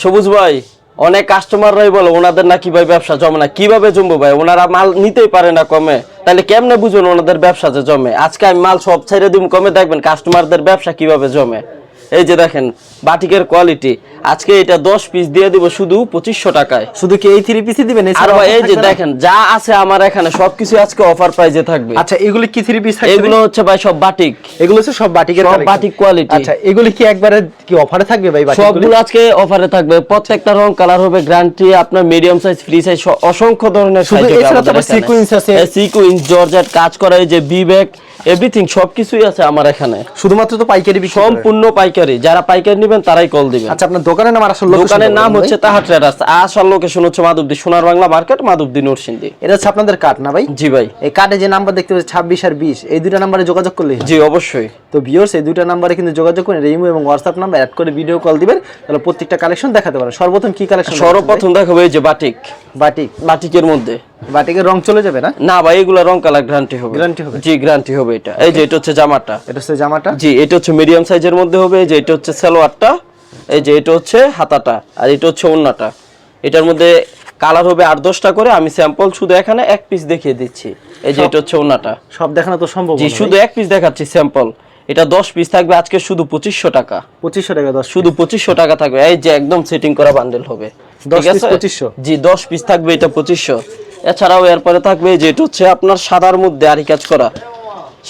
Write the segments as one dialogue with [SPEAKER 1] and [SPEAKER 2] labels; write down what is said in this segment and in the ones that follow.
[SPEAKER 1] সবুজ ভাই, অনেক কাস্টমাররাই বলে ওনাদের নাকি ভাই ব্যবসা জমে না। কিভাবে জমবো ভাই? ওনারা মাল নিতেই পারে না কমে, তাহলে কেমনে বুঝবেন ওনাদের ব্যবসা যে জমে? আজকে আমি মাল সব ছেড়ে দিব কমে, দেখবেন কাস্টমারদের ব্যবসা কিভাবে জমে। এই যে দেখেন বাটিকের কোয়ালিটি, আজকে এটা 10 পিস দিয়ে দিব শুধু 2500 টাকায়।
[SPEAKER 2] শুধু কি এই 3 পিসই দিবেন?
[SPEAKER 1] আর ভাই এই যে দেখেন যা আছে আমার এখানে সবকিছু আজকে অফার প্রাইজে থাকবে।
[SPEAKER 2] আচ্ছা, এগুলো কি 3 পিস থাকবে?
[SPEAKER 1] এগুলো হচ্ছে ভাই সব বাটিক,
[SPEAKER 2] এগুলো হচ্ছে সব বাটিকের
[SPEAKER 1] সব
[SPEAKER 2] কালেকশন।
[SPEAKER 1] Batik quality.
[SPEAKER 2] আচ্ছা, এগুলো কি একবারে কি অফারে থাকবে ভাই?
[SPEAKER 1] সবগুলো আজকে অফারে থাকবে, প্রত্যেকটা রং কালার হবে গ্যারান্টি। আপনার মিডিয়াম সাইজ, ফ্রি সাইজ, অসংখ্য ধরনের সাইজ হবে আমাদের এখানে।
[SPEAKER 2] সিকোয়েন্স আছে,
[SPEAKER 1] সিকোয়েন্স, জর্জেট কাজ করা, এই যে বিবেক এভরিথিং সবকিছুই আছে আমার এখানে।
[SPEAKER 2] শুধুমাত্র তো পাইকারি বিক্রি করেন?
[SPEAKER 1] সম্পূর্ণ পাইকারি, যারা পাইকারি নেবেন তারাই কল দিবেন।
[SPEAKER 2] আচ্ছা, আপনার দোকানের নাম আর আসল লোকেশন?
[SPEAKER 1] দোকানের নাম হচ্ছে তাহা ট্রেডার্স, আসল লোকেশন হচ্ছে মাধবদী সোনার বাংলা মার্কেট, মাধবদী নরসিংদী।
[SPEAKER 2] এটা হচ্ছে আপনাদের কার্ড না ভাই?
[SPEAKER 1] জি ভাই।
[SPEAKER 2] এই কার্ডে যে নাম্বার দেখতে পাচ্ছেন 26 আর 20, এই দুইটা নাম্বারে যোগাযোগ করলে?
[SPEAKER 1] জি অবশ্যই।
[SPEAKER 2] তো ভিউয়ার্স, এই দুইটা নাম্বারে কিন্তু যোগাযোগ করে ইমো এবং হোয়াটসঅ্যাপ নাম্বার অ্যাড করে ভিডিও কল দিবেন, তাহলে প্রত্যেকটা কালেকশন দেখাতে পারবেন। সর্বপ্রথম কি কালেকশন?
[SPEAKER 1] সর্বপ্রথম দেখাবো এই যে বাটিক।
[SPEAKER 2] বাটিক?
[SPEAKER 1] বাটিকের মধ্যে
[SPEAKER 2] বাটিকের রং চলে যাবে না?
[SPEAKER 1] না ভাই, এগুলো রং কালার গ্যারান্টি হবে।
[SPEAKER 2] গ্যারান্টি হবে?
[SPEAKER 1] জি গ্যারান্টি হবে। এটা এই যে এটা হচ্ছে জামাটা।
[SPEAKER 2] এটা হচ্ছে জামাটা?
[SPEAKER 1] জি, এটা হচ্ছে মিডিয়াম সাইজের মধ্যে হবে। এই যে এটা হচ্ছে সালোয়ারটা, এই যে এটা হচ্ছে হাতাটা, আর এটা হচ্ছে ওন্নাটা। এটার মধ্যে কালার হবে 8-10টা করে। আমি স্যাম্পল শুধু এখানে এক পিস দেখিয়ে দিচ্ছি। এই যে এটা হচ্ছে ওন্নাটা।
[SPEAKER 2] সব দেখানো তো সম্ভব না?
[SPEAKER 1] জি, শুধু এক পিস দেখাচ্ছি স্যাম্পল। এটা 10 পিস থাকবে আজকে শুধু 2500 টাকা।
[SPEAKER 2] 2500 টাকা? 10
[SPEAKER 1] শুধু 2500 টাকা থাকবে। এই যে একদম সেটিং করা বান্ডেল হবে।
[SPEAKER 2] 10
[SPEAKER 1] ঠিক
[SPEAKER 2] পিস
[SPEAKER 1] আছে?
[SPEAKER 2] 2500?
[SPEAKER 1] জি, 10 পিস থাকবে এটা 2500। এছাড়াও এরপরে থাকবে যে এটা হচ্ছে আপনার সাদার মধ্যে আরি কাজ করা,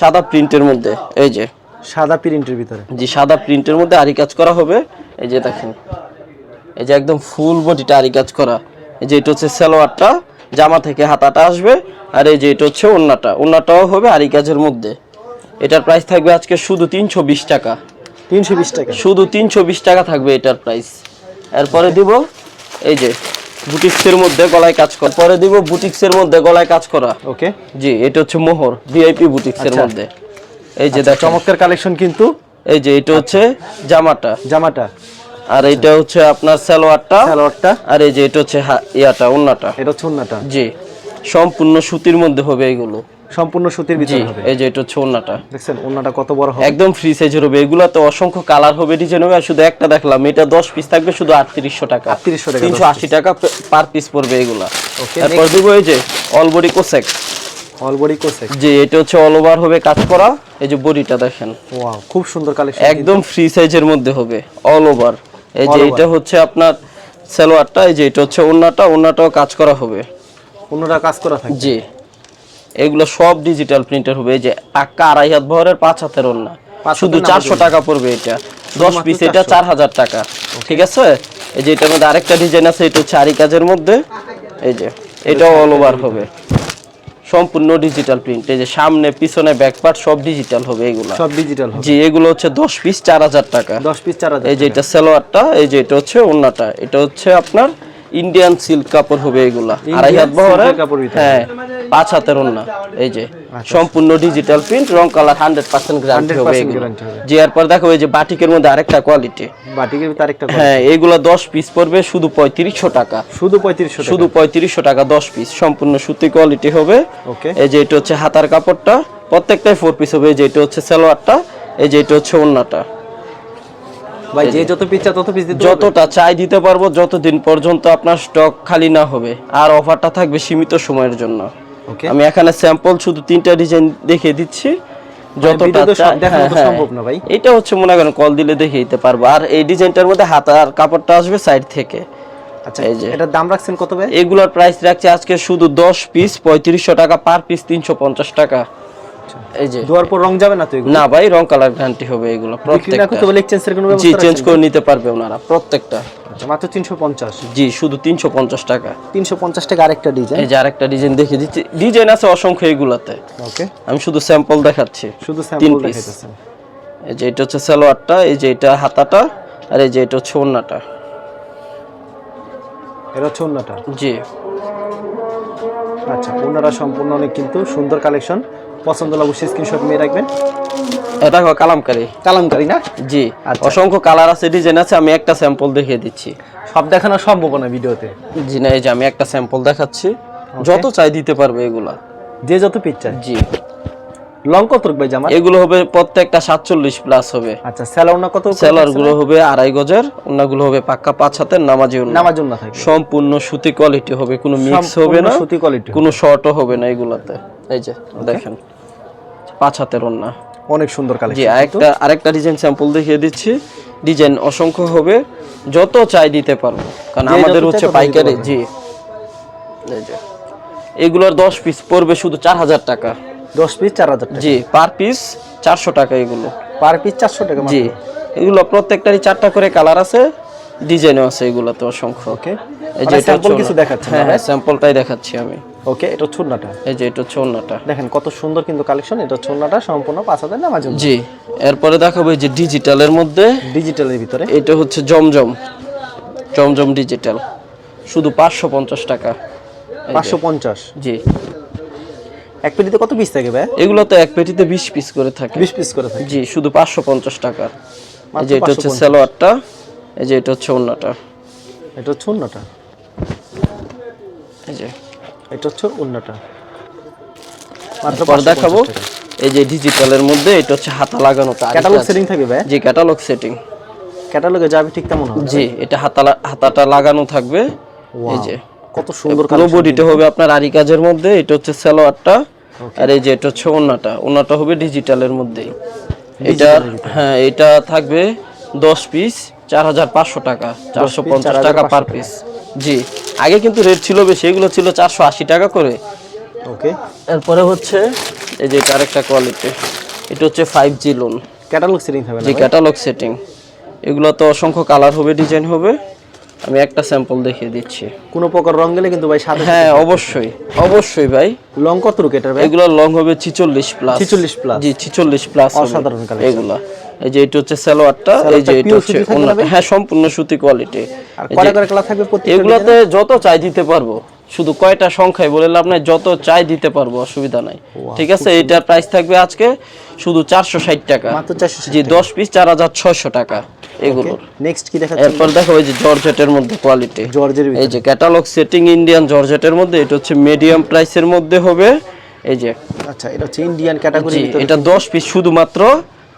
[SPEAKER 1] সাদা প্রিন্টের মধ্যে। এই যে
[SPEAKER 2] সাদা প্রিন্টের ভিতরে?
[SPEAKER 1] জি, সাদা প্রিন্টের মধ্যে আরি কাজ করা হবে। এই যে দেখেন, এই যে একদম ফুল বডিটা আরি কাজ করা। এই যে এটা হচ্ছে সালোয়ারটা, জামা থেকে হাতাটা আসবে, আর এই যে এটা হচ্ছে ওন্নাটা। ওন্নাটাও হবে আরি কাজের মধ্যে। এটার প্রাইস থাকবে আজকে শুধু 320 টাকা।
[SPEAKER 2] 320 টাকা?
[SPEAKER 1] শুধু 320 টাকা থাকবে এটার প্রাইস। এরপরে দিব এই যে বুটিক্সের মধ্যে গলায় কাজ করা। পরে দিব বুটিক্সের মধ্যে গলায় কাজ করা।
[SPEAKER 2] ওকে।
[SPEAKER 1] জি, এটা হচ্ছে মোহর ভিআইপি বুটিক্সের মধ্যে। এই যে দেখো
[SPEAKER 2] চমৎকার কালেকশন কিন্তু।
[SPEAKER 1] এই যে এটা হচ্ছে জামাটা,
[SPEAKER 2] জামাটা,
[SPEAKER 1] আর এটা হচ্ছে আপনার সালোয়ারটা,
[SPEAKER 2] সালোয়ারটা,
[SPEAKER 1] আর এই যে এটা হচ্ছে ইয়াটা ওন্নাটা।
[SPEAKER 2] এটা হচ্ছে ওন্নাটা?
[SPEAKER 1] জি, সম্পূর্ণ সুতির মধ্যে হবে এগুলো।
[SPEAKER 2] সম্পূর্ণ সুতির ভিতরে হবে?
[SPEAKER 1] এই যে এটা হচ্ছে ওন্নাটা।
[SPEAKER 2] দেখছেন ওন্নাটা কত বড় হবে?
[SPEAKER 1] একদম ফ্রি সাইজের হবে। এগুলাতে অসংখ্য কালার হবে, ডিজাইন হবে। আর শুধু একটা দেখলাম, এটা 10 পিস থাকবে শুধু 3800 টাকা।
[SPEAKER 2] 3800 টাকা?
[SPEAKER 1] 380 টাকা পার পিস পড়বে এগুলা।
[SPEAKER 2] ওকে।
[SPEAKER 1] এরপর দিব এই যে all body cosec.
[SPEAKER 2] All body cosec?
[SPEAKER 1] জি, এটা হচ্ছে অল ওভার হবে কাজ করা। এই যে বডিটা দেখেন,
[SPEAKER 2] ওয়াও, খুব সুন্দর কালেকশন।
[SPEAKER 1] একদম ফ্রি সাইজের মধ্যে হবে অল ওভার। এই যে এটা হচ্ছে আপনার সালোয়ারটা, এই যে এটা হচ্ছে ওন্নাটা, ওন্নাটাও কাজ করা হবে।
[SPEAKER 2] ওন্নাটা কাজ করা থাকে?
[SPEAKER 1] জি, এগুলো সব ডিজিটাল প্রিন্টার হবে। এই যে পাক্কা 2.5 হাত ভরের 5 হাতের ওন্না, শুধু 400 টাকা পড়বে এটা। 10 পিস এটা 4000 টাকা। ঠিক আছে? এই যে এটার মধ্যে আরেকটা ডিজাইন আছে, এটা হচ্ছে আরি কাজের মধ্যে। এই যে এটাও অল ওভার হবে, সম্পূর্ণ ডিজিটাল প্রিন্ট। এই যে সামনে পিছনে ব্যাক পার্ট সব ডিজিটাল হবে এগুলো।
[SPEAKER 2] সব ডিজিটাল হবে?
[SPEAKER 1] জি, এগুলো হচ্ছে 10 পিস 4000 টাকা।
[SPEAKER 2] 10 পিস 4000?
[SPEAKER 1] এই যে এটা সালোয়ারটা, এই যে এটা হচ্ছে ওন্নাটা। এটা হচ্ছে আপনার ইন্ডিয়ান সিল্ক কাপড় হবে এগুলা, 2.5 হাত বহরের। হ্যাঁ, 5 হাতের ওন্না। এই যে সম্পূর্ণ ডিজিটাল প্রিন্ট, রং কালার 100% গ্যারান্টি হবে এগুলো। জি, এরপর দেখো এই যে বাটিকের মধ্যে আরেকটা কোয়ালিটি।
[SPEAKER 2] বাটিকের ভিতরে আরেকটা?
[SPEAKER 1] হ্যাঁ, এগুলা 10 পিস পড়বে শুধু 3500 টাকা।
[SPEAKER 2] শুধু 3500 টাকা?
[SPEAKER 1] শুধু 3500 টাকা 10 পিস, সম্পূর্ণ সুতি কোয়ালিটি হবে।
[SPEAKER 2] ওকে।
[SPEAKER 1] এই যে এটা হচ্ছে হাতার কাপড়টা, প্রত্যেকটাই 4 পিস হবে। এই যে এটা হচ্ছে সালোয়ারটা, এই যে এটা হচ্ছে ওন্নাটা।
[SPEAKER 2] ভাই যে যত পিস চাই তত পিস দিতে?
[SPEAKER 1] যতটা চাই দিতে পারবো, যতদিন পর্যন্ত আপনার স্টক খালি না হবে। আর অফারটা থাকবে সীমিত সময়ের জন্য।
[SPEAKER 2] ওকে।
[SPEAKER 1] আমি এখানে স্যাম্পল শুধু 3টা ডিজাইন দেখিয়ে দিচ্ছি, যতটা
[SPEAKER 2] দেখানো তো সম্ভব না ভাই।
[SPEAKER 1] এটা হচ্ছে মনে করেন কল দিলে দেখিয়ে দিতে পারবো। আর এই ডিজাইনটার মধ্যে হাতার কাপড়টা আসবে সাইড থেকে।
[SPEAKER 2] আচ্ছা, এই যে এটার দাম রাখছেন কত ভাই?
[SPEAKER 1] এগুলোর প্রাইস রাখছে আজকে শুধু 10 পিস 3500 টাকা, পার পিস 350 টাকা। এই যে
[SPEAKER 2] দুয়ার পর রং যাবে না তো এগুলো?
[SPEAKER 1] না ভাই, রং কালার গ্যারান্টি হবে এগুলো প্রত্যেকটা।
[SPEAKER 2] কত বলে এক্সচেঞ্জের কোনো ব্যবস্থা?
[SPEAKER 1] জি,
[SPEAKER 2] আছে?
[SPEAKER 1] চেঞ্জ করে নিতে পারবে ওনারা প্রত্যেকটা।
[SPEAKER 2] আচ্ছা, মাত্র 350?
[SPEAKER 1] জি, শুধু 350 টাকা।
[SPEAKER 2] 350 টাকা আরেকটা ডিজাইন?
[SPEAKER 1] এই যে আরেকটা ডিজাইন দেখিয়ে দিচ্ছি, ডিজাইন আছে অসংখ্য এগুলাতে।
[SPEAKER 2] ওকে।
[SPEAKER 1] আমি শুধু স্যাম্পল দেখাচ্ছি,
[SPEAKER 2] শুধু স্যাম্পল দেখাইতেছেন।
[SPEAKER 1] এই যে এটা হচ্ছে সালোয়ারটা, এই যে এটা হাতাটা, আর এই যে এটা হচ্ছে ওন্নাটা।
[SPEAKER 2] এটা হচ্ছে ওন্নাটা?
[SPEAKER 1] জি।
[SPEAKER 2] আচ্ছা, ওন্নাটা সম্পূর্ণ অনেক কিন্তু সুন্দর কালেকশন। পছন্দ হলে অবশ্যই স্ক্রিনশট নিয়ে রাখবেন।
[SPEAKER 1] এটা কালামকারী।
[SPEAKER 2] কালামকারী না?
[SPEAKER 1] জি, অসংখ্য কালার আছে, ডিজাইন আছে। আমি একটা স্যাম্পল দেখিয়ে দিচ্ছি।
[SPEAKER 2] সব দেখানো সম্ভব না ভিডিওতে?
[SPEAKER 1] জি না, এই যে আমি একটা স্যাম্পল দেখাচ্ছি, যত চাই দিতে পারবে এগুলা,
[SPEAKER 2] যে যত পিস চাই।
[SPEAKER 1] জি।
[SPEAKER 2] লং কত ভাই জামা?
[SPEAKER 1] এগুলো হবে প্রত্যেকটা 47 প্লাস হবে।
[SPEAKER 2] আচ্ছা সেলার ওনা কত?
[SPEAKER 1] সেলার গুলো হবে 2.5 গজের, ওনাগুলো হবে পাক্কা 5 হাতের নামাজি ওন্না।
[SPEAKER 2] নামাজ ওন্না থাকবে।
[SPEAKER 1] সম্পূর্ণ সুতি কোয়ালিটি হবে, কোনো মিক্স হবে না,
[SPEAKER 2] সুতি কোয়ালিটি,
[SPEAKER 1] কোনো শর্টও হবে না এগুলাতে। এই যে দেখেন 5 হাতের ওন্না,
[SPEAKER 2] অনেক সুন্দর
[SPEAKER 1] জি।
[SPEAKER 2] কালেকশন।
[SPEAKER 1] আরেকটা ডিজাইন স্যাম্পল দেখিয়ে দিচ্ছি। ডিজাইন অসংখ্য হবে, যত চাই দিতে পারবো, কারণ আমাদের হচ্ছে পাইকারি। জি এই যে এগুলোর 10 পিস পড়বে শুধু 4000 টাকা।
[SPEAKER 2] 10 পিস 4000 টাকা?
[SPEAKER 1] জি, পার পিস 400 টাকা। এগুলো
[SPEAKER 2] পার পিস 400 টাকা?
[SPEAKER 1] জি, এগুলো প্রত্যেকটারই 4টা করে কালার আছে, ডিজাইনও আছে এগুলো তো অসংখ্য।
[SPEAKER 2] ওকে,
[SPEAKER 1] এই যে
[SPEAKER 2] স্যাম্পল কিছু দেখাচ্ছেন?
[SPEAKER 1] হ্যাঁ, স্যাম্পলটাই দেখাচ্ছি আমি।
[SPEAKER 2] ওকে, এটা হচ্ছে ওন্নাটা।
[SPEAKER 1] এই যে এটা হচ্ছে ওন্নাটা,
[SPEAKER 2] দেখেন কত সুন্দর কিন্তু কালেকশন। এটা হচ্ছে ওন্নাটা, সম্পূর্ণ 5000 নামাজ ওন্না।
[SPEAKER 1] জি। এরপরে দেখাবো এই যে ডিজিটালের মধ্যে,
[SPEAKER 2] ডিজিটালের ভিতরে
[SPEAKER 1] এটা হচ্ছে জমজম ডিজিটাল, শুধু 550 টাকা।
[SPEAKER 2] 550?
[SPEAKER 1] জি।
[SPEAKER 2] এক পেটিতে কত পিস থাকে ভাই?
[SPEAKER 1] এগুলো তো এক পেটিতে 20 পিস করে থাকে।
[SPEAKER 2] 20 পিস করে থাকে?
[SPEAKER 1] জি, শুধু 550 টাকা। এই যে এটা হচ্ছে সালোয়ারটা, এই যে এটা হচ্ছে ওন্নাটা।
[SPEAKER 2] এটা হচ্ছে ওন্নাটা,
[SPEAKER 1] এই যে
[SPEAKER 2] এটা হচ্ছে ওন্নাটা। মাত্র
[SPEAKER 1] পরে দেখাবো এই যে ডিজিটালের মধ্যে, এটা হচ্ছে হাতা লাগানো।
[SPEAKER 2] ক্যাটালগ সেটিং থাকবে ভাই?
[SPEAKER 1] জি, ক্যাটালগ সেটিং।
[SPEAKER 2] ক্যাটালগে যাবে ঠিক তেমন হবে?
[SPEAKER 1] জি, এটা হাতাটা লাগানো থাকবে। এই যে
[SPEAKER 2] কত সুন্দর
[SPEAKER 1] পুরো বডিটা হবে আপনার আরি কাজের মধ্যে। এটা হচ্ছে সালোয়ারটা, আর এই যে এটা হচ্ছে ওন্নাটা হবে ডিজিটালের মধ্যেই। এটা হ্যাঁ, এটা থাকবে 10 পিস 4500 টাকা, 450 টাকা পার পিস। জি, আগে কিন্তু রেট ছিল বেশি, এগুলো ছিল 480 টাকা করে।
[SPEAKER 2] ওকে,
[SPEAKER 1] এরপরে হচ্ছে এই যে এটা আরেকটা কোয়ালিটি, এটা হচ্ছে 5G লোন।
[SPEAKER 2] ক্যাটালগ সেটিং থাকবে?
[SPEAKER 1] জি, ক্যাটালগ সেটিং। এগুলো তো অসংখ্য কালার হবে, ডিজাইন হবে। আমি একটা স্যাম্পল দেখিয়ে দিচ্ছি।
[SPEAKER 2] কোনো প্রকার রং গেলে কিন্তু ভাই সাথে?
[SPEAKER 1] হ্যাঁ, অবশ্যই ভাই।
[SPEAKER 2] লং কত রুক এটার ভাই?
[SPEAKER 1] এগুলো লং হবে 46 প্লাস।
[SPEAKER 2] 46 প্লাস?
[SPEAKER 1] জি, 46 প্লাস।
[SPEAKER 2] অসাধারণ কালেকশন
[SPEAKER 1] এগুলা। এই যে এটা হচ্ছে সালোয়ারটা, এই যে এটা হচ্ছে হ্যাঁ, সম্পূর্ণ সুতি কোয়ালিটি।
[SPEAKER 2] আর কয়টা করে কালার থাকবে প্রত্যেকটা?
[SPEAKER 1] এগুলাতে যত চাই দিতে পারবো, শুধু কয়টা সংখ্যায় বলে লাভ নাই, যত চাই দিতে পারবো, অসুবিধা নাই। ঠিক আছে, এটার প্রাইস থাকবে আজকে শুধু 460 টাকা।
[SPEAKER 2] মাত্র 460?
[SPEAKER 1] জি, 10 পিস 4600 টাকা এগুলো।
[SPEAKER 2] নেক্সট কি দেখাচ্ছেন?
[SPEAKER 1] এরপর দেখো এই যে জর্জেটের মধ্যে কোয়ালিটি,
[SPEAKER 2] জর্জের ভিতরে?
[SPEAKER 1] এই যে ক্যাটালগ সেটিং ইন্ডিয়ান জর্জেটের মধ্যে, এটা হচ্ছে মিডিয়াম প্রাইসের মধ্যে হবে। এই যে
[SPEAKER 2] আচ্ছা, এটা হচ্ছে ইন্ডিয়ান ক্যাটাগরি ভিতরে?
[SPEAKER 1] এটা 10 পিস শুধুমাত্র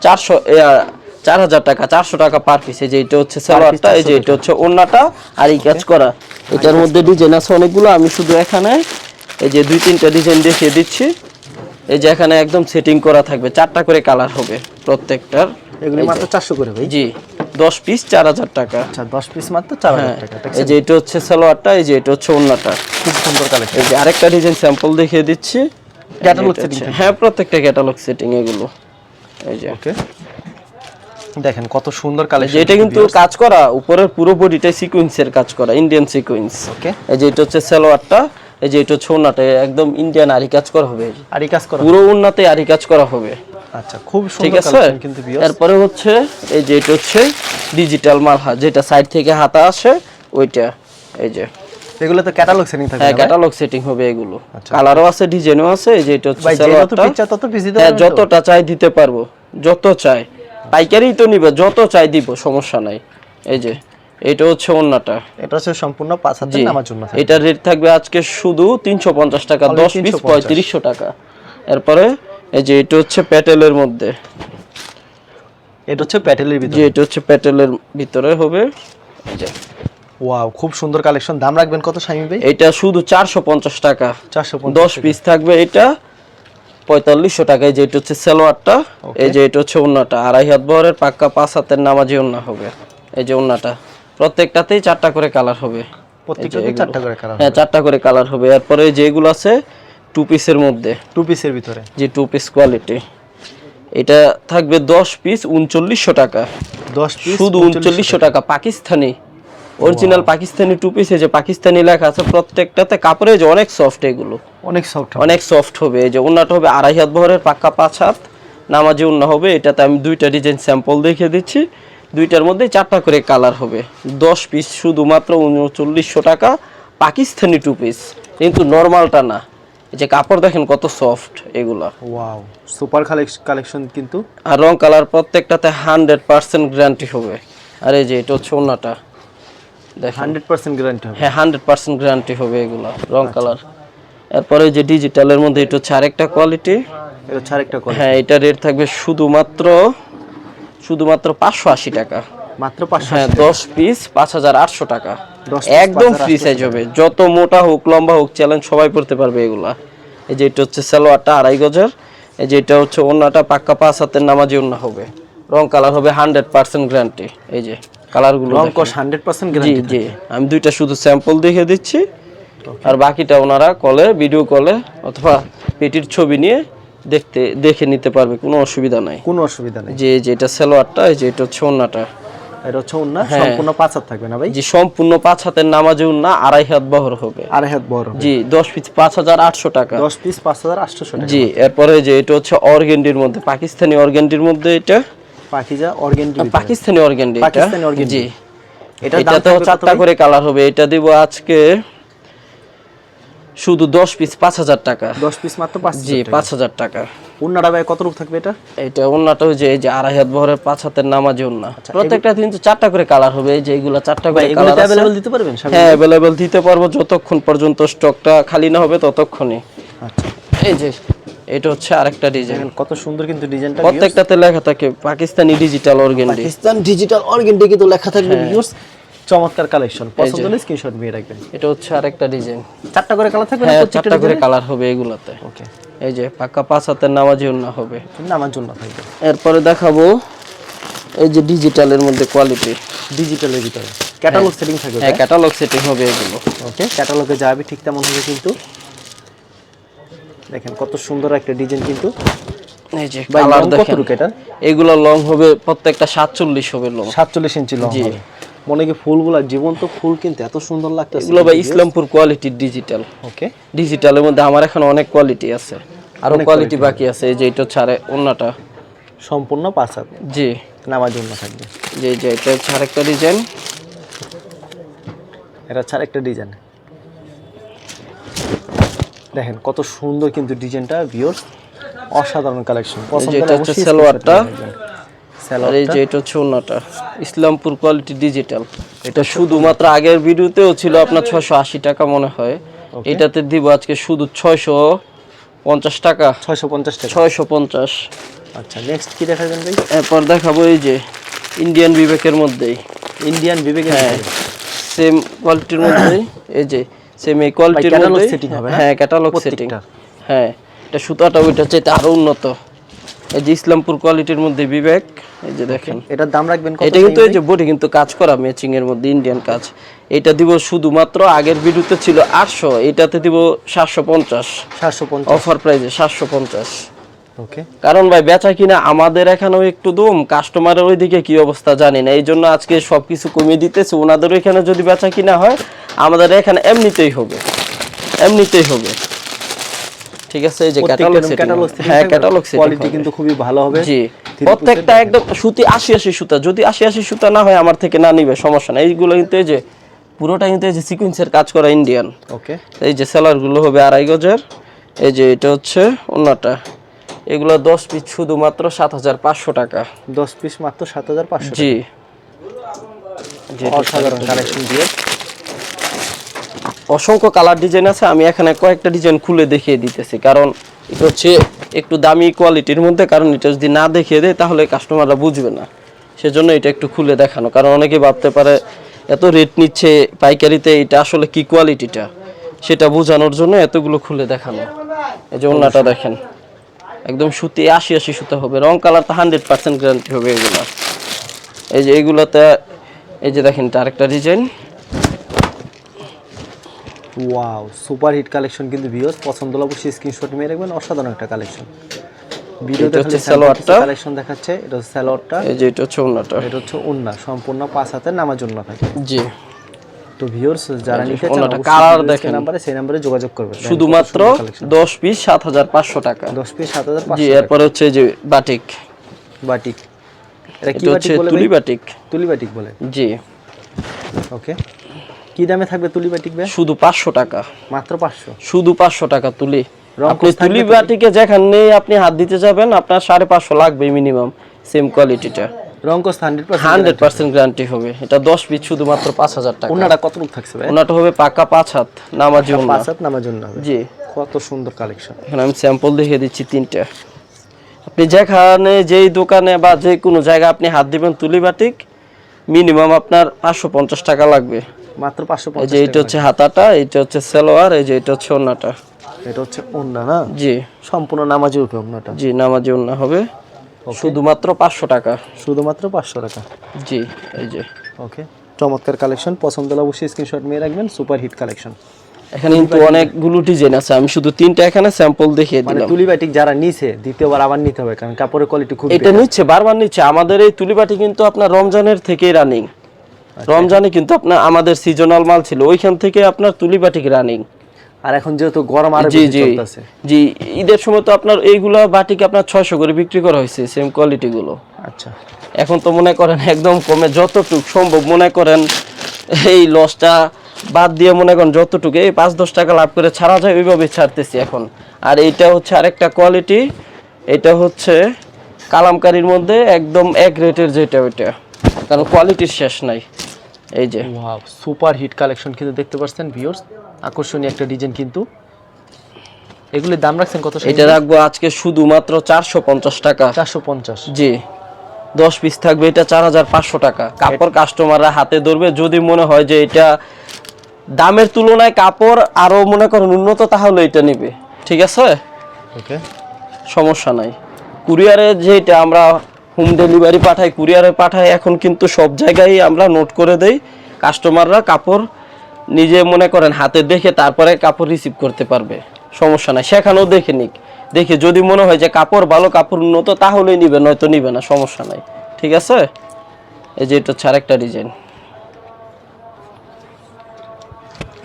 [SPEAKER 1] 4000 টাকা, 400 টাকা পার পিস। এই যে এটা হচ্ছে সালোয়ারটা, এই যে এটা হচ্ছে ওন্নাটা, আর এই কাজ করা। এটার মধ্যে ডিজাইন আছে অনেকগুলো, আমি শুধু এখানে এই যে 2-3টা ডিজাইন দেখিয়ে দিচ্ছি। এই যে এখানে একদম সেটিং করা থাকবে, 4টা করে কালার হবে প্রত্যেকটার।
[SPEAKER 2] এগুলো মাত্র 400 করে ভাই?
[SPEAKER 1] জি, 10 পিস 4000 টাকা।
[SPEAKER 2] আচ্ছা, 10 পিস মাত্র 4000 টাকা।
[SPEAKER 1] এই যে এটা হচ্ছে সালোয়ারটা, এই যে এটা হচ্ছে ওন্নাটা।
[SPEAKER 2] খুব সুন্দর কালেকশন।
[SPEAKER 1] এই যে আরেকটা ডিজাইন স্যাম্পল দেখিয়ে দিচ্ছি।
[SPEAKER 2] Catalogue setting?
[SPEAKER 1] হ্যাঁ, প্রত্যেকটা ক্যাটালগ সেটিং এগুলো। এই যে
[SPEAKER 2] ওকে, দেখেন কত সুন্দর কালেকশন।
[SPEAKER 1] এটা কিন্তু কাজ করা, উপরের পুরো বডিটাই সিকোয়েন্সের কাজ করা, ইন্ডিয়ান সিকোয়েন্স।
[SPEAKER 2] ওকে,
[SPEAKER 1] এই যে এটা হচ্ছে সালোয়ারটা, এই যে এটা হচ্ছে ওন্নাটা, একদম ইন্ডিয়ান আরি কাজ করা হবে।
[SPEAKER 2] আরি কাজ করা?
[SPEAKER 1] পুরো ওন্নাতে আরি কাজ করা হবে।
[SPEAKER 2] আচ্ছা, খুব
[SPEAKER 1] ঠিক
[SPEAKER 2] সুন্দর
[SPEAKER 1] আছে।
[SPEAKER 2] কালেকশন কিন্তু ভিউয়ার্স।
[SPEAKER 1] এরপরে হচ্ছে এই যে এটা হচ্ছে ডিজিটাল মালহা, যেটা সাইড থেকে হাতা আসে ওইটা। এই যে
[SPEAKER 2] এগুলো তো ক্যাটালগ সেটিং থাকবে?
[SPEAKER 1] হ্যাঁ, ক্যাটালগ সেটিং হবে এগুলো। কালারও আছে, ডিজাইনও আছে। এই যে এটা হচ্ছে
[SPEAKER 2] ভাই, যত পিস চাই তত পিস দিতে
[SPEAKER 1] হ্যাঁ,
[SPEAKER 2] পারবেন?
[SPEAKER 1] যতটা চাই দিতে পারবো, যত চাই। পাইকারি তো নিবে, যত চাই দিব, সমস্যা নাই। এই যে এটা হচ্ছে ওন্নাটা,
[SPEAKER 2] এটা হচ্ছে সম্পূর্ণ 5000 নামার জন্য।
[SPEAKER 1] এটার রেট থাকবে আজকে শুধু 350 টাকা, 10 পিস 3500 টাকা। এরপরে এই যে এটা হচ্ছে প্যাটেলের মধ্যে,
[SPEAKER 2] এটা হচ্ছে প্যাটেলের ভিতরে?
[SPEAKER 1] যে এটা হচ্ছে প্যাটেলের ভিতরে হবে। এই যে
[SPEAKER 2] ওয়াও, খুব সুন্দর কালেকশন। দাম রাখবেন কত শামিম ভাই?
[SPEAKER 1] এটা শুধু 450 টাকা,
[SPEAKER 2] 450?
[SPEAKER 1] 10 পিস থাকবে এটা 4500 টাকা। এই যে এটা হচ্ছে সালোয়ারটা, এই যে এটা হচ্ছে ওন্নাটা, 2.5 হাত বহরের পাক্কা 5 হাতের নামাজি ওন্না হবে। এই যে ওন্নাটা, প্রত্যেকটাতেই 4টা করে কালার হবে।
[SPEAKER 2] প্রত্যেকটাতে 4টা করে কালার?
[SPEAKER 1] হ্যাঁ, 4টা করে কালার হবে। এরপরে যেগুলো আছে 2 পিসের মধ্যে,
[SPEAKER 2] 2 পিসের ভিতরে?
[SPEAKER 1] যে 2 পিস কোয়ালিটি, এটা থাকবে 10 পিস 3900 টাকা।
[SPEAKER 2] 10 পিস
[SPEAKER 1] শুধু 3900 টাকা। পাকিস্তানি অরিজিনাল পাকিস্তানি 2 পিস, এই যে পাকিস্তানি লেখা আছে প্রত্যেকটাতে। কাপড়ে যে অনেক সফট, এগুলো
[SPEAKER 2] অনেক সফট,
[SPEAKER 1] অনেক সফট হবে। এই যে ওন্নাটা হবে 2.5 হাত বহরের পাক্কা 5 হাত নামাজি ওন্না হবে। এটাতে আমি 2টা ডিজাইন স্যাম্পল দেখিয়ে দিচ্ছি। 2টার মধ্যে 4টা করে কালার হবে। 10 পিস শুধুমাত্র 3900 টাকা, পাকিস্তানি 2 পিস, কিন্তু নরমালটা না। এই যে কাপড় দেখেন কত সফট এগুলা।
[SPEAKER 2] ওয়াও, সুপার কালেকশন কিন্তু।
[SPEAKER 1] আর রং কালার প্রত্যেকটাতে 100% গ্যারান্টি হবে। আর এই যে এটা হচ্ছে ওন্নাটা, দেখেন
[SPEAKER 2] 100% গ্যারান্টি হবে?
[SPEAKER 1] হ্যাঁ, 100% গ্যারান্টি হবে এগুলা রং কালার। এরপরে যে ডিজিটালের মধ্যে এটা হচ্ছে আরেকটা কোয়ালিটি।
[SPEAKER 2] এটা হচ্ছে আরেকটা কোয়ালিটি।
[SPEAKER 1] হ্যাঁ, এটা রেট থাকবে শুধুমাত্র 580 টাকা।
[SPEAKER 2] মাত্র 500।
[SPEAKER 1] হ্যাঁ, 10 পিস 5800 টাকা।
[SPEAKER 2] 10 পিস
[SPEAKER 1] একদম
[SPEAKER 2] 5800
[SPEAKER 1] ফ্রি সাইজ হবে, যত মোটা হোক লম্বা হোক চ্যালেঞ্জ সবাই পড়তে পারবে এগুলা। এই যে এটা হচ্ছে সালোয়ারটা 2.5 গজের, এই যে এটা হচ্ছে ওন্নাটা পাক্কা 5 হাতের নামাজি ওন্না হবে, রং কালার হবে 100% গ্যারান্টি। এই যে কালারগুলো
[SPEAKER 2] রং কস 100%
[SPEAKER 1] জি
[SPEAKER 2] গ্যারান্টি।
[SPEAKER 1] জি, আমি দুইটা শুধু স্যাম্পল দেখে দিচ্ছি, আর বাকিটা ওনারা কলে ভিডিও কলে অথবা পেটির ছবি নিয়ে দেখে নিতে পারবে, কোনো অসুবিধা নাই।
[SPEAKER 2] কোনো অসুবিধা নেই।
[SPEAKER 1] যে এটা সালোয়ারটা, এই যে এটা হচ্ছে ওন্নাটা,
[SPEAKER 2] এটা হচ্ছে ওন্না সম্পূর্ণ 5 হাত থাকবে না ভাই?
[SPEAKER 1] জি সম্পূর্ণ 5 হাতের নামাজি ওন্না, 2.5 হাত বহর হবে।
[SPEAKER 2] 2.5 হাত বড় হবে।
[SPEAKER 1] জি 10 পিস 5800 টাকা।
[SPEAKER 2] 10 পিস 5800 টাকা।
[SPEAKER 1] জি, এরপরে যে এটা হচ্ছে অর্গেন্ডির মধ্যে, পাকিস্তানি অর্গেন্ডির মধ্যে, এটা
[SPEAKER 2] পাকিজা অর্গেন্ডি।
[SPEAKER 1] পাকিস্তানি অর্গেন্ডি, এটা
[SPEAKER 2] পাকিস্তানি অর্গেন্ডি।
[SPEAKER 1] জি,
[SPEAKER 2] এটা
[SPEAKER 1] এটা তো 4টা করে কালার হবে। এটা দিব আজকে শুধু 10 পিস 5000 টাকা।
[SPEAKER 2] 10 পিস মাত্র 5000
[SPEAKER 1] জি
[SPEAKER 2] টাকা।
[SPEAKER 1] 5000 টাকা।
[SPEAKER 2] ওন্নাটা ভাই কত রূপ থাকবে এটা?
[SPEAKER 1] এটা ওন্নাটা ওই যে 2.5 হাত বহরের 5 হাতের নামাজি ওন্না। প্রত্যেকটা কিন্তু 4টা করে কালার হবে, এই যে এগুলা 4টা করে
[SPEAKER 2] এগুলো
[SPEAKER 1] কালার আছে।
[SPEAKER 2] अवेलेबल দিতে পারবেন সব?
[SPEAKER 1] হ্যাঁ, अवेलेबल দিতে পারবো যতক্ষণ পর্যন্ত স্টকটা খালি না হবে ততক্ষণই।
[SPEAKER 2] আচ্ছা,
[SPEAKER 1] এই যে এটা হচ্ছে আরেকটা ডিজাইন,
[SPEAKER 2] কত সুন্দর কিন্তু ডিজাইনটা।
[SPEAKER 1] প্রত্যেকটাতে লেখা থাকে Pakistani digital organdie.
[SPEAKER 2] Pakistan digital organdie কিন্তু লেখা থাকবে ভিউয়ার্স। চমৎকার কালেকশন, পছন্দ হলে স্ক্রিনশট নিয়ে রাখবেন।
[SPEAKER 1] এটা হচ্ছে আরেকটা ডিজাইন,
[SPEAKER 2] 4টা করে কালার থাকবে না?
[SPEAKER 1] হ্যাঁ 4টা করে কালার হবে এগুলাতে।
[SPEAKER 2] ওকে,
[SPEAKER 1] এই যে পাক্কা 5 হাতের নামাজি ওন্না হবে।
[SPEAKER 2] আমার জন্য থাকবে।
[SPEAKER 1] এরপরে দেখাবো এই যে ডিজিটালের মধ্যে কোয়ালিটি,
[SPEAKER 2] ডিজিটালের ভিতরে ক্যাটালগ সেটিং থাকবে।
[SPEAKER 1] হ্যাঁ ক্যাটালগ সেটিং হবে এগুলো।
[SPEAKER 2] ওকে, ক্যাটালগে যাবে ঠিক তেমন হবে কিন্তু। দেখেন কত সুন্দর একটা ডিজাইন কিন্তু।
[SPEAKER 1] এই যে
[SPEAKER 2] ভাই
[SPEAKER 1] কালার
[SPEAKER 2] লং কত
[SPEAKER 1] দেখেন,
[SPEAKER 2] রুক এটা?
[SPEAKER 1] এগুলো লং হবে প্রত্যেকটা 47 হবে লং।
[SPEAKER 2] 47 ইঞ্চি লং হবে। মনে কি ফুলগুলা জীবন্ত ফুল কিন্তু এত সুন্দর লাগতেছে।
[SPEAKER 1] এগুলো ভাই ইসলামপুর কোয়ালিটির ডিজিটাল।
[SPEAKER 2] ওকে,
[SPEAKER 1] ডিজিটালের মধ্যে আমার এখন অনেক কোয়ালিটি আছে, আরো কোয়ালিটি বাকি আছে। এই যে এটা হচ্ছে আরে ওন্নাটা
[SPEAKER 2] সম্পূর্ণ 5 হাত
[SPEAKER 1] জি
[SPEAKER 2] নামার জন্য থাকবে।
[SPEAKER 1] যে যে এটা হচ্ছে আরেকটা ডিজাইন,
[SPEAKER 2] এটা ছাড়া একটা ডিজাইন দেখেন কত সুন্দর কিন্তু ডিজাইনটা ভিউয়ার্স, অসাধারণ কালেকশন। পছন্দ
[SPEAKER 1] এটা
[SPEAKER 2] হলে
[SPEAKER 1] হচ্ছে
[SPEAKER 2] অবশ্যই
[SPEAKER 1] সালোয়ারটা,
[SPEAKER 2] সালোয়ার।
[SPEAKER 1] আর এই যে এটা হচ্ছে ওন্নাটা ইসলামপুর কোয়ালিটি ডিজিটাল। এটা শুধুমাত্র আগের ভিডিওতেও ছিল আপনার 680 টাকা মনে হয়, এটাতে দিব আজকে শুধু 650 টাকা।
[SPEAKER 2] 650 টাকা।
[SPEAKER 1] 650।
[SPEAKER 2] আচ্ছা, নেক্সট কি দেখাবেন ভাই?
[SPEAKER 1] এরপর দেখাবো এই যে ইন্ডিয়ান বিবেকের মধ্যেই,
[SPEAKER 2] ইন্ডিয়ান বিবেকের
[SPEAKER 1] হ্যাঁ সেম কোয়ালিটির মধ্যেই, এই যে সেম এই কোয়ালিটির
[SPEAKER 2] ক্যাটালগ
[SPEAKER 1] মধ্যে
[SPEAKER 2] সেটিং হবে না?
[SPEAKER 1] হ্যাঁ ক্যাটালগ সেটিং। হ্যাঁ, এটা সুতাটা ওইটা চাইতে আরো উন্নত। এই যে ইসলামপুর কোয়ালিটির মধ্যে বিবেক, এই যে দেখেন
[SPEAKER 2] এটার দাম রাখবেন কত?
[SPEAKER 1] এটা কিন্তু এই যে বডি কিন্তু কাজ করা ম্যাচিং এর মধ্যে ইন্ডিয়ান কাজ। এটা দিব শুধুমাত্র আগের ভিডিওতে ছিল 800, এটাতে দিব 750
[SPEAKER 2] 750
[SPEAKER 1] অফার প্রাইসে 750।
[SPEAKER 2] ওকে,
[SPEAKER 1] কারণ ভাই বেচা কিনা আমাদের এখানেও একটু দম, কাস্টমারের ওইদিকে কি অবস্থা জানি না, এই জন্য আজকে সবকিছু কমিয়ে দিতেছে। ওনাদের ওইখানে যদি বেচা কিনা হয় আমাদের এখানে এমনিতেই হবে, এমনিতেই হবে। ঠিক আছে, এই যে ক্যাটালগ সেটিং, হ্যাঁ ক্যাটালগ সেটিং
[SPEAKER 2] কোয়ালিটি কিন্তু খুবই ভালো হবে।
[SPEAKER 1] জি, প্রত্যেকটা একদম সুতি 80 সুতা, যদি 80 সুতা না হয় আমার থেকে না নিবে সমস্যা নাই। এইগুলো কিন্তু এই যে পুরোটা কিন্তু এই যে সিকোয়েন্সের কাজ করা ইন্ডিয়ান।
[SPEAKER 2] ওকে,
[SPEAKER 1] এই যে সেলার গুলো হবে 2.5 গজের। এই যে এটা হচ্ছে ওন্নাটা, এগুলো 10 পিস শুধুমাত্র 7500 টাকা।
[SPEAKER 2] 10 পিস মাত্র 7500
[SPEAKER 1] জি
[SPEAKER 2] টাকা। অসাধারণ কালেকশন দিয়ে
[SPEAKER 1] অসংখ্য কালার ডিজাইন আছে। আমি এখানে কয়েকটা ডিজাইন খুলে দেখিয়ে দিতেছি, কারণ এটা হচ্ছে একটু দামি কোয়ালিটির মধ্যে, কারণ এটা যদি না দেখিয়ে দেয় তাহলে কাস্টমাররা বুঝবে না, সেজন্য এটা একটু খুলে দেখানো। কারণ অনেকে ভাবতে পারে এত রেট নিচ্ছে পাইকারিতে, এটা আসলে কি কোয়ালিটিটা সেটা বোঝানোর জন্য এতগুলো খুলে দেখানো। এই যে ওন্নাটা দেখেন, একদম সুতি 80 সুতা হবে, রং কালার তো 100% গ্যারান্টি হবে এগুলো। এই যে এগুলোতে এই যে দেখেন এটা আরেকটা design.
[SPEAKER 2] Wow, super hit collection কিন্তু ভিউয়ার্স, পছন্দ হলে অবশ্যই স্ক্রিনশট নিয়ে রাখবেন। অসাধারণ একটা কালেকশন। ভিডিওতে
[SPEAKER 1] হচ্ছে
[SPEAKER 2] খালি
[SPEAKER 1] সালোয়ারটা
[SPEAKER 2] কালেকশন দেখাচ্ছে, এটা হচ্ছে সালোয়ারটা,
[SPEAKER 1] এই যে এটা হচ্ছে ওন্নাটা,
[SPEAKER 2] এটা হচ্ছে ওন্না সম্পূর্ণ 5 হাতের নামার জন্য থাকে।
[SPEAKER 1] জি
[SPEAKER 2] তো ভিউয়ার্স যারা নিতে চান
[SPEAKER 1] ওন্নাটা কালার
[SPEAKER 2] অবশ্যই
[SPEAKER 1] দেখেন,
[SPEAKER 2] নাম্বারে সেই নম্বরে যোগাযোগ করবেন।
[SPEAKER 1] শুধুমাত্র 10 পিস 7500 টাকা।
[SPEAKER 2] 10 পিস 7500
[SPEAKER 1] জি, এরপর হচ্ছে এই যে বাটিক,
[SPEAKER 2] বাটিক। এটা কি
[SPEAKER 1] এটা
[SPEAKER 2] বাটিক
[SPEAKER 1] হচ্ছে
[SPEAKER 2] বলে?
[SPEAKER 1] তুলি বাটিক।
[SPEAKER 2] তুলি বাটিক বলে।
[SPEAKER 1] জি,
[SPEAKER 2] ওকে, কি দামে থাকবে তুলি বাটিক ভাই?
[SPEAKER 1] শুধু 500 টাকা,
[SPEAKER 2] মাত্র 500।
[SPEAKER 1] শুধু 500 টাকা তুলি।
[SPEAKER 2] রং
[SPEAKER 1] আপনি
[SPEAKER 2] কোর্স
[SPEAKER 1] তুলি বাটিকে যেখানে আপনি হাত দিতে যাবেন আপনার 550 লাগবে মিনিমাম, সেম কোয়ালিটিটা।
[SPEAKER 2] রং কস 100%
[SPEAKER 1] 100% গ্যারান্টি হবে। এটা 10 পিস শুধুমাত্র 5000 টাকা।
[SPEAKER 2] ওন্নাটা কত রূপ থাকছে ভাই?
[SPEAKER 1] ওনাটা হবে পাকা 5 হাত নামাজি ওন্না।
[SPEAKER 2] 5 হাত নামার জন্য হবে।
[SPEAKER 1] জি,
[SPEAKER 2] কত সুন্দর কালেকশন।
[SPEAKER 1] এখন আমি স্যাম্পল দেখিয়ে দিচ্ছি তিনটা। আপনি যেখানে যেই দোকানে বা যে কোনো জায়গায় আপনি হাত দিবেন তুলি বাটিক মিনিমাম আপনার 550 টাকা লাগবে।
[SPEAKER 2] মাত্র
[SPEAKER 1] এই
[SPEAKER 2] 550
[SPEAKER 1] যে এটা হচ্ছে হাতাটা, এটা হচ্ছে সালোয়ার, এই যে এটা হচ্ছে ওন্নাটা।
[SPEAKER 2] এটা হচ্ছে ওন্না না?
[SPEAKER 1] জি
[SPEAKER 2] সম্পূর্ণ নামাজি উপরে ওন্নাটা।
[SPEAKER 1] জি, নামাজি ওন্না হবে শুধুমাত্র 500 টাকা।
[SPEAKER 2] শুধুমাত্র 500 টাকা।
[SPEAKER 1] জি এই যে
[SPEAKER 2] ওকে, চমৎকার কালেকশন, পছন্দ হলে অবশ্যই স্ক্রিনশট নিয়ে রাখবেন, সুপার হিট কালেকশন।
[SPEAKER 1] এখানে কিন্তু অনেকগুলো ডিজাইন আছে, আমি শুধু 3টা এখানে স্যাম্পল দেখিয়ে
[SPEAKER 2] মানে
[SPEAKER 1] দিলাম।
[SPEAKER 2] তুলি বাটিক যারা নিছে দ্বিতীয়বার আবার নিতে হবে, কারণ কাপড়ের কোয়ালিটি খুব
[SPEAKER 1] এটা নিচ্ছে বারবার নিচ্ছে। আমাদের এই তুলিবাটি কিন্তু আপনার রমজানের থেকেই রানিং। রমজানে কিন্তু আপনার আমাদের সিজনাল মাল ছিল, ওইখান থেকে আপনার তুলিবাটিক রানিং।
[SPEAKER 2] আর এখন যেহেতু গরম আরো
[SPEAKER 1] জি
[SPEAKER 2] বেশি
[SPEAKER 1] জি
[SPEAKER 2] চলতেছে।
[SPEAKER 1] জি, ঈদের সময় তো আপনার এইগুলা বাটিক আপনার 600 করে বিক্রি করা হয়েছে সেম কোয়ালিটি গুলো।
[SPEAKER 2] আচ্ছা,
[SPEAKER 1] এখন তো মনে করেন একদম কমে যতটুকু সম্ভব, মনে করেন এই লসটা বাদ দিয়ে মনে করেন যতটুকু এই 5-10 টাকা লাভ করে ছাড়া যায় ওইভাবে ছাড়তেছি এখন। আর এইটা হচ্ছে আরেকটা কোয়ালিটি, এটা হচ্ছে কালামকারীর মধ্যে একদম এক রেটের যেটা ওইটা, কারণ কোয়ালিটির শেষ নাই। এই যে
[SPEAKER 2] ওয়াও, সুপার হিট কালেকশন কিন্তু দেখতে পাচ্ছেন ভিউয়ার্স, আকর্ষণীয় একটা ডিজাইন কিন্তু। এগুলোর দাম রাখছেন কত?
[SPEAKER 1] এটা রাখবো আজকে শুধুমাত্র 450 টাকা।
[SPEAKER 2] 450।
[SPEAKER 1] জি 10 পিস থাকবে, এটা 4500 টাকা। কাপড় কাস্টমাররা হাতে ধরবে, যদি মনে হয় যে এটা দামের তুলনায় কাপড় আরো মনে করেন উন্নত তাহলে এটা নিবে, ঠিক আছে,
[SPEAKER 2] ওকে,
[SPEAKER 1] সমস্যা নাই। কুরিয়ারে যেটা আমরা হোম ডেলিভারি পাঠাই, কুরিয়ারে পাঠাই, এখন কিন্তু সব জায়গায় আমরা নোট করে দেই, কাস্টমাররা কাপড় নিজে মনে করেন হাতে দেখে তারপরে কাপড় রিসিভ করতে পারবে, সমস্যা নাই। সেখানেও দেখে নিক, দেখে যদি মনে হয় যে কাপড় ভালো, কাপড় উন্নত, তাহলেই নিবে, নয়তো নিবে না, সমস্যা নাই, ঠিক আছে। এই যে এটা হচ্ছে আরেকটা ডিজাইন।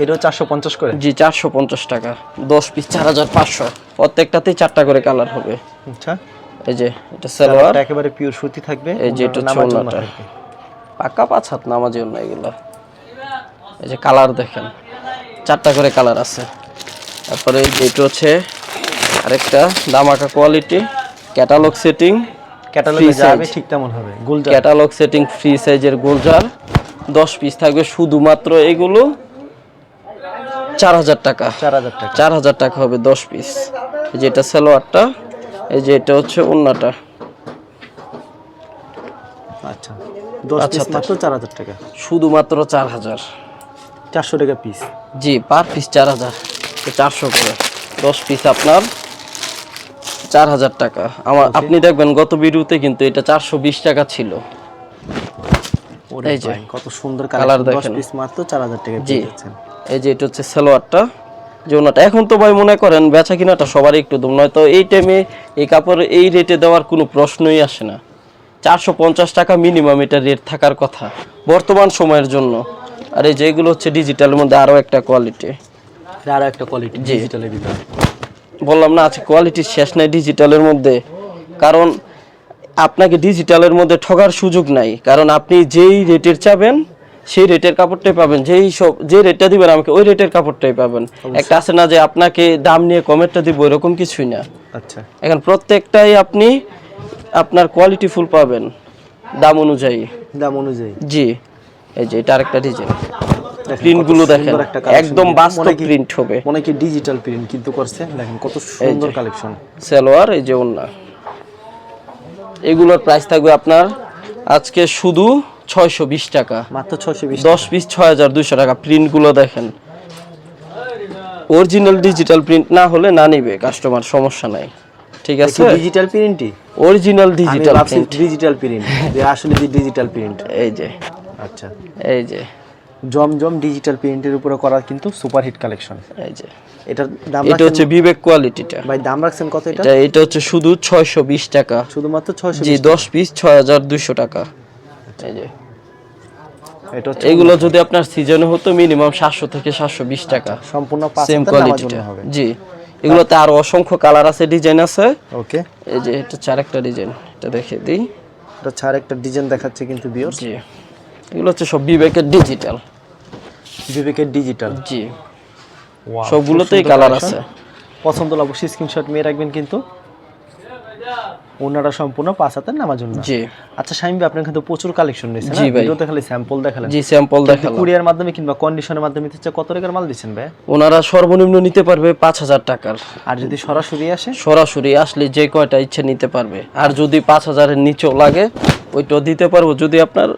[SPEAKER 2] এটাও 450 করে?
[SPEAKER 1] জি 450 টাকা, 10 পিস 4500, প্রত্যেকটাতেই 4টা করে কালার হবে।
[SPEAKER 2] আচ্ছা,
[SPEAKER 1] এই যে এটা সালোয়ার,
[SPEAKER 2] এটা একেবারে পিওর সুতি থাকবে।
[SPEAKER 1] এই যে এটা ছোলাটা পাকা 5 হাত নামাজি না এগুলা। এই যে কালার দেখেন, 4টা করে কালার আছে। তারপরে এই যে এটা হচ্ছে আরেকটা দামাকা কোয়ালিটি, ক্যাটালগ সেটিং,
[SPEAKER 2] ক্যাটালগে যাবে ঠিক তেমন হবে। গুলজার
[SPEAKER 1] ক্যাটালগ সেটিং ফ্রি সাইজের গুলজার, 10 পিস থাকবে শুধুমাত্র এগুলো 4000 টাকা।
[SPEAKER 2] 4000 টাকা।
[SPEAKER 1] 4000 টাকা হবে 10 পিস। এই যে এটা সালোয়ারটা, এই যে এটা হচ্ছে ওন্নাটা।
[SPEAKER 2] আচ্ছা, 10 পিস মাত্র 4000 টাকা।
[SPEAKER 1] শুধুমাত্র 4000।
[SPEAKER 2] 400 টাকা পিস?
[SPEAKER 1] জি, পার পিস 4000, 400 করে 10 পিস আপনার 4000 টাকা। আপনি দেখবেন গত ভিডিওতে কিন্তু এটা 420 টাকা ছিল। এই যে
[SPEAKER 2] কত সুন্দর
[SPEAKER 1] কালার
[SPEAKER 2] কালার, 10
[SPEAKER 1] দেখেন।
[SPEAKER 2] পিস মাত্র 4000 টাকা
[SPEAKER 1] জি
[SPEAKER 2] পেয়ে যাচ্ছেন।
[SPEAKER 1] এই যে এটা হচ্ছে সালোয়ারটা, যে ওনাটা এখন তো ভাই মনে করেন বেচা কিনাটা সবারই একটু দম, নয়তো এই টাইমে এই কাপড় এই রেটে দেওয়ার কোনো প্রশ্নই আসে না। 450 টাকা মিনিমাম এটা রেট থাকার কথা বর্তমান সময়ের জন্য। আর এই যেগুলো হচ্ছে ডিজিটালের মধ্যে আরো একটা কোয়ালিটি,
[SPEAKER 2] আরো একটা কোয়ালিটি ডিজিটালের ভিতরে।
[SPEAKER 1] বললাম না আছে কোয়ালিটির শেষ নাই ডিজিটালের মধ্যে, কারণ আপনাকে ডিজিটালের মধ্যে ঠগার সুযোগ নাই, কারণ আপনি যেই রেটের চাবেন সেই রেটের কাপড়টাই পাবেন, যে রেটটা দিবেন আমাকে ওই রেটের কাপড়টাই পাবেন। একটা আছে না যে আপনাকে দাম নিয়ে কমেরটা দিব, এরকম কিছুই না।
[SPEAKER 2] আচ্ছা,
[SPEAKER 1] এখন প্রত্যেকটাই আপনি আপনার কোয়ালিটি ফুল পাবেন দাম অনুযায়ী।
[SPEAKER 2] দাম অনুযায়ী?
[SPEAKER 1] জি এই যে এটা আরেকটা ডিজাইন, প্রিন্ট গুলো দেখেন একদম বাস্তব প্রিন্ট হবে,
[SPEAKER 2] মনে কি ডিজিটাল প্রিন্ট কিন্তু করছে, দেখেন কত সুন্দর কালেকশন।
[SPEAKER 1] সালোয়ার, এই যে ওন্না, এগুলোর প্রাইস থাকবে আপনার আজকে শুধু 620 টাকা,
[SPEAKER 2] মাত্র 620।
[SPEAKER 1] 10 পিস 6200 টাকা। প্রিন্ট গুলো দেখেন, অরিজিনাল ডিজিটাল প্রিন্ট না হলে না নিবে কাস্টমার, সমস্যা নাই, ঠিক আছে।
[SPEAKER 2] ডিজিটাল প্রিন্টই?
[SPEAKER 1] Original digital print,
[SPEAKER 2] digital print যে আসলে ডিজিটাল প্রিন্ট।
[SPEAKER 1] এই যে
[SPEAKER 2] আচ্ছা,
[SPEAKER 1] এই যে
[SPEAKER 2] জমজম ডিজিটাল প্রিন্টের উপরে করা কিন্তু সুপার হিট কালেকশন।
[SPEAKER 1] এই যে
[SPEAKER 2] এটার দাম
[SPEAKER 1] এটা হচ্ছে বিবেক কোয়ালিটিটা।
[SPEAKER 2] ভাই দাম রাখছেন কত এটা?
[SPEAKER 1] এটা হচ্ছে শুধু 620 টাকা,
[SPEAKER 2] শুধুমাত্র 620?
[SPEAKER 1] জি 10 পিস 6200 টাকা। এই যে
[SPEAKER 2] এটা হচ্ছে
[SPEAKER 1] এগুলো যদি আপনার সিজনে হতো মিনিমাম 700 থেকে 720 টাকা,
[SPEAKER 2] সম্পূর্ণ
[SPEAKER 1] সেম
[SPEAKER 2] পাঁচটা
[SPEAKER 1] কোয়ালিটিটা
[SPEAKER 2] হবে।
[SPEAKER 1] জি এগুলোতে আরো অসংখ্য কালার আছে, ডিজাইন আছে।
[SPEAKER 2] ওকে,
[SPEAKER 1] এই যে এটা চারটা ডিজাইন, এটা দেখিয়ে দিই।
[SPEAKER 2] এটা ছাড় একটা ডিজাইন দেখাচ্ছে কিন্তু ভিউয়ার্স।
[SPEAKER 1] জি এগুলো হচ্ছে সব বিবেকের ডিজিটাল।
[SPEAKER 2] বিবেকের ডিজিটাল?
[SPEAKER 1] জি
[SPEAKER 2] ওয়াও,
[SPEAKER 1] সবগুলোতেই কালার আছে।
[SPEAKER 2] পছন্দ হলে অবশ্যই স্ক্রিনশট নিয়ে রাখবেন কিন্তু। ওনাটা সম্পূর্ণ 5 হাতের নামার জন্য।
[SPEAKER 1] জি
[SPEAKER 2] আচ্ছা শামিম ভাই, আপনার কিন্তু প্রচুর কালেকশন রয়েছে না?
[SPEAKER 1] জি ভাই।
[SPEAKER 2] ভিডিওতে খালি স্যাম্পল দেখালেন।
[SPEAKER 1] জি স্যাম্পল দেখালাম।
[SPEAKER 2] কুরিয়ার মাধ্যমে কিংবা কন্ডিশনের মাধ্যমে নিতে চাই, কত টাকার মাল দিচ্ছেন ভাই?
[SPEAKER 1] ওনারা সর্বনিম্ন নিতে পারবে 5,000 টাকার।
[SPEAKER 2] আর যদি সরাসরি আসে?
[SPEAKER 1] সরাসরি আসলে যে কয়টা ইচ্ছে নিতে পারবে। আর যদি 5,000 এর নিচেও লাগে ওইটাও দিতে পারবো। যদি আপনার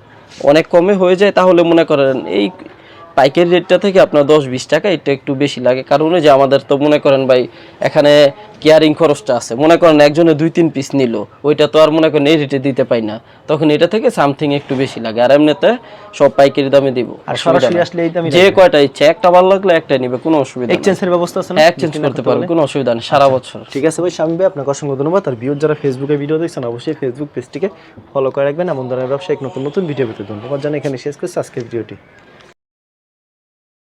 [SPEAKER 1] অনেক কমে হয়ে যায় তাহলে মনে করেন এই পাইকারি রেটটা থেকে আপনার 10-20 টাকা এটা একটু বেশি লাগে। কারণ ওই যে আমাদের তো মনে করেন ভাই এখানে কেয়ারিং খরচটা আছে। মনে করেন একজনে 2-3 পিস নিল, ওইটা তো আর মনে করেন এই রেটে দিতে পাই না, তখন এটা থেকে সামথিং একটু বেশি লাগে। আর এমনিতে সব পাইকারি দামে দিব।
[SPEAKER 2] আর সরাসরি আসলে এই দামই
[SPEAKER 1] যে কয়টা ইচ্ছে, একটা ভালো লাগলে একটাই নিবে, কোনো অসুবিধা নেই।
[SPEAKER 2] এক্সচেঞ্জের ব্যবস্থা আছে না?
[SPEAKER 1] এক্সচেঞ্জ করতে পারবেন, কোনো অসুবিধা নেই সারা বছর।
[SPEAKER 2] ঠিক আছে ভাই শামিম ভাই, আপনাকে অসংখ্য ধন্যবাদ। আর ভিউয়ার যারা ফেসবুকে ভিডিও দেখছেন অবশ্যই ফেসবুক পেজটিকে ফলো করে রাখবেন। এমন ধরনের ব্যবসায়িক নতুন নতুন ভিডিও পেতে ধন্যবাদ জানাই এখানে শেষ করছি আজকের ভিডিওটি।